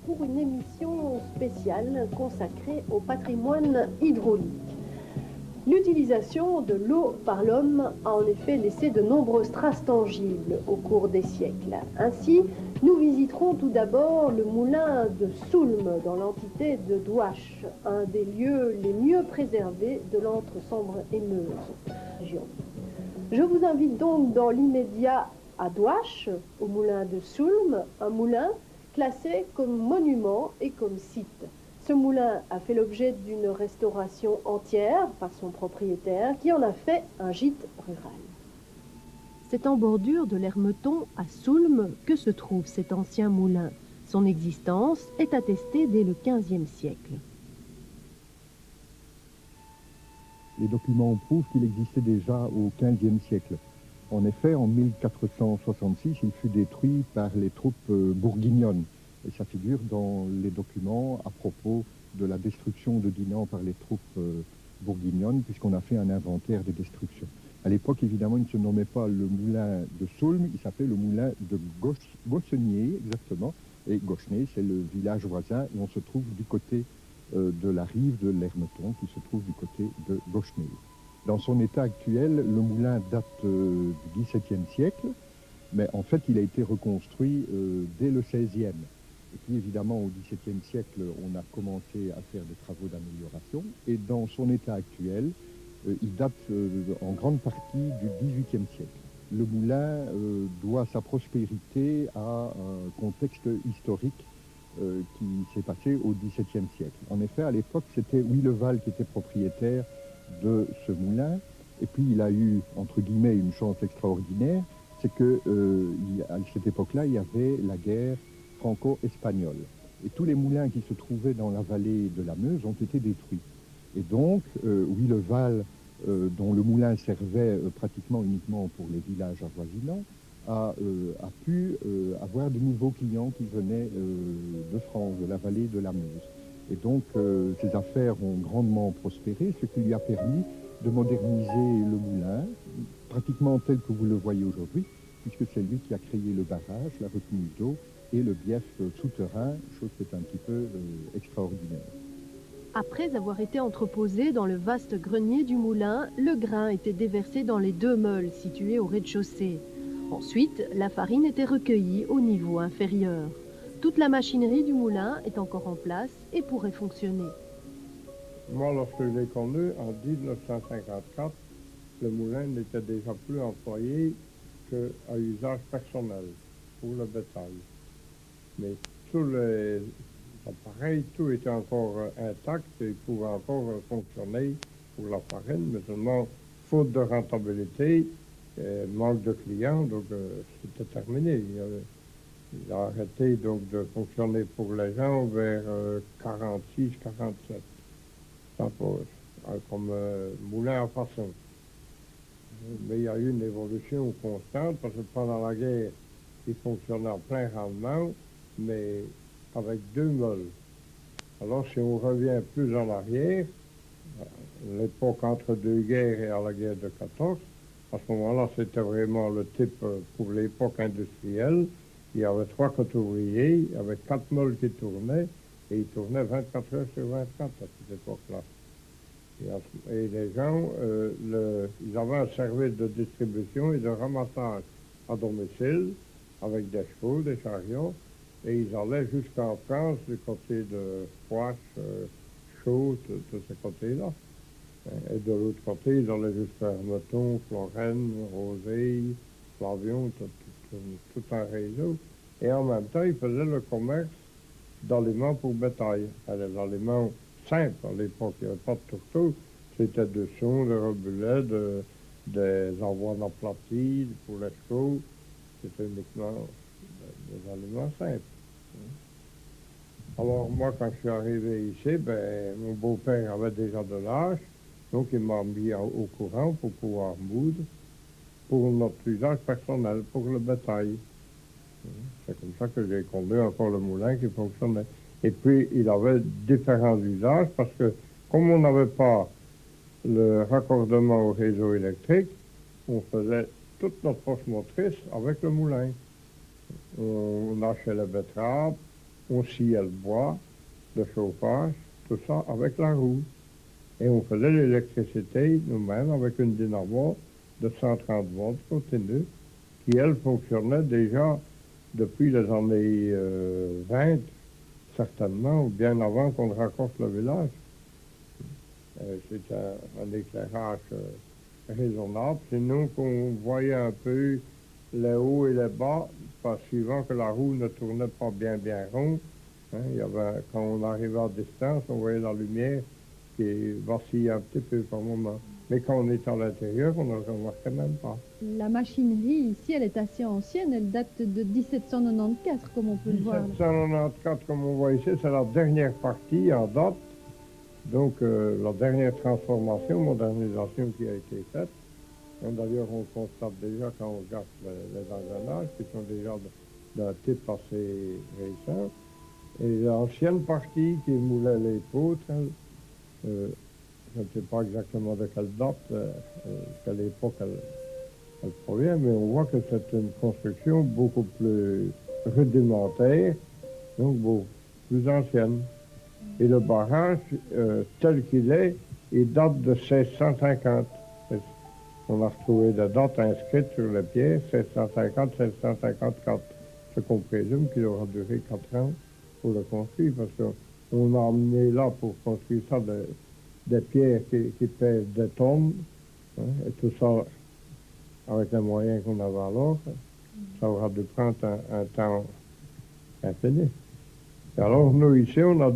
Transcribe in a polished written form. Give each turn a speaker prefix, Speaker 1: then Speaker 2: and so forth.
Speaker 1: pour une émission spéciale consacrée au patrimoine hydraulique. L'utilisation de l'eau par l'homme a en effet laissé de nombreuses traces tangibles au cours des siècles. Ainsi, nous visiterons tout d'abord le moulin de Soulmes dans l'entité de Douache, un des lieux les mieux préservés de l'Entre-Sambre et Meuse région. Je vous invite donc dans l'immédiat à Douache, au moulin de Soulmes, un moulin classé comme monument et comme site. Ce moulin a fait l'objet d'une restauration entière par son propriétaire qui en a fait un gîte rural. C'est en bordure de l'Hermeton à Soulmes que se trouve cet ancien moulin. Son existence est attestée dès le XVe siècle.
Speaker 2: Les documents prouvent qu'il existait déjà au XVe siècle. En effet, en 1466, il fut détruit par les troupes bourguignonnes. Et ça figure dans les documents à propos de la destruction de Dinan par les troupes bourguignonnes, puisqu'on a fait un inventaire des destructions. À l'époque, évidemment, il ne se nommait pas le moulin de Soulmes, il s'appelait le moulin de Gossenier, exactement. Et Gossenay, c'est le village voisin où on se trouve du côté de la rive de l'Hermeton, qui se trouve du côté de Gossenay. Dans son état actuel, le moulin date du XVIIe siècle, mais en fait, il a été reconstruit dès le XVIe. Et puis évidemment, au XVIIe siècle, on a commencé à faire des travaux d'amélioration. Et dans son état actuel, il date en grande partie du XVIIIe siècle. Le moulin doit sa prospérité à un contexte historique qui s'est passé au XVIIe siècle. En effet, à l'époque, c'était Huilleval qui était propriétaire de ce moulin. Et puis, il a eu, entre guillemets, une chance extraordinaire, c'est que à cette époque-là, il y avait la guerre franco-espagnole. Et tous les moulins qui se trouvaient dans la vallée de la Meuse ont été détruits. Et donc, Huilleval, dont le moulin servait pratiquement uniquement pour les villages avoisinants, a pu avoir de nouveaux clients qui venaient de France, de la vallée de la Meuse. Et donc, ses affaires ont grandement prospéré, ce qui lui a permis de moderniser le moulin, pratiquement tel que vous le voyez aujourd'hui, puisque c'est lui qui a créé le barrage, la retenue d'eau et le bief souterrain, chose qui est un petit peu extraordinaire.
Speaker 1: Après avoir été entreposé dans le vaste grenier du moulin, le grain était déversé dans les 2 meules situées au rez-de-chaussée. Ensuite, la farine était recueillie au niveau inférieur. Toute la machinerie du moulin est encore en place et pourrait fonctionner.
Speaker 3: Moi, lorsque je l'ai connu, en 1954, le moulin n'était déjà plus employé qu'à usage personnel pour le bétail. Mais tous les appareils, tout était encore intact et il pouvait encore fonctionner pour la farine, mais seulement faute de rentabilité, manque de clients, donc c'était terminé. Il a arrêté donc de fonctionner pour les gens vers 46-47. Comme moulin à façon. Mais il y a eu une évolution constante parce que pendant la guerre, il fonctionnait en plein rendement, mais avec 2 meules. Alors si on revient plus en arrière, l'époque entre 2 guerres et à la guerre de 14, à ce moment-là, c'était vraiment le type pour l'époque industrielle. Il y avait 3 côtes ouvriers, il y avait 4 meules qui tournaient, et ils tournaient 24 heures sur 24 à cette époque-là. Et les gens, ils avaient un service de distribution et de ramassage à domicile, avec des chevaux, des chariots, et ils allaient jusqu'en France, du côté de Poix, Chaux, de ces côtés-là. Et de l'autre côté, ils allaient jusqu'à Hermeton, Florenne, Rosée, Flavion, tout un réseau. Et en même temps, ils faisaient le commerce d'aliments pour bétail. Les aliments simples, à l'époque, il n'y avait pas de tourteaux. C'était de son, de rebulets, des avoines aplaties pour les chevaux. C'était uniquement des aliments simples. Alors moi, quand je suis arrivé ici, mon beau-père avait déjà de l'âge, donc il m'a mis au courant pour pouvoir moudre pour notre usage personnel, pour le bétail. C'est comme ça que j'ai conduit encore le moulin qui fonctionnait. Et puis, il avait différents usages parce que, comme on n'avait pas le raccordement au réseau électrique, on faisait toute notre force motrice avec le moulin. On lâchait les betteraves, on sciait le bois, le chauffage, tout ça avec la roue. Et on faisait l'électricité nous-mêmes avec une dynamo de 130 volts continue, qui, elle, fonctionnait déjà depuis les années 20, certainement, ou bien avant qu'on raccroche le village. C'est un éclairage raisonnable. Sinon, qu'on voyait un peu les hauts et les bas, parce suivant que la roue ne tournait pas bien rond. Hein, quand on arrivait à distance, on voyait la lumière qui vacillait un petit peu par moment. Mais quand on est à l'intérieur, on ne remarquait même pas.
Speaker 4: La machinerie ici, elle est assez ancienne, elle date de 1794, comme on peut le voir.
Speaker 3: 1794, comme on voit ici, c'est la dernière partie en date. Donc, la dernière transformation, modernisation qui a été faite. D'ailleurs, on constate déjà quand on regarde les engrenages, qui sont déjà d'un type assez récent. Et l'ancienne partie qui moulait les poutres, je ne sais pas exactement de quelle date, quelle époque elle provient, mais on voit que c'est une construction beaucoup plus rudimentaire, donc beaucoup plus ancienne. Et le barrage, tel qu'il est, il date de 1650. On a retrouvé des dates inscrites sur les pierres, 1650-1654. Ce qu'on présume qu'il aura duré 4 ans pour le construire, parce qu'on a amené là pour construire ça des pierres qui pèsent des tonnes, hein, et tout ça avec les moyens qu'on avait alors, ça aura dû prendre un temps infini. Et alors nous ici, on a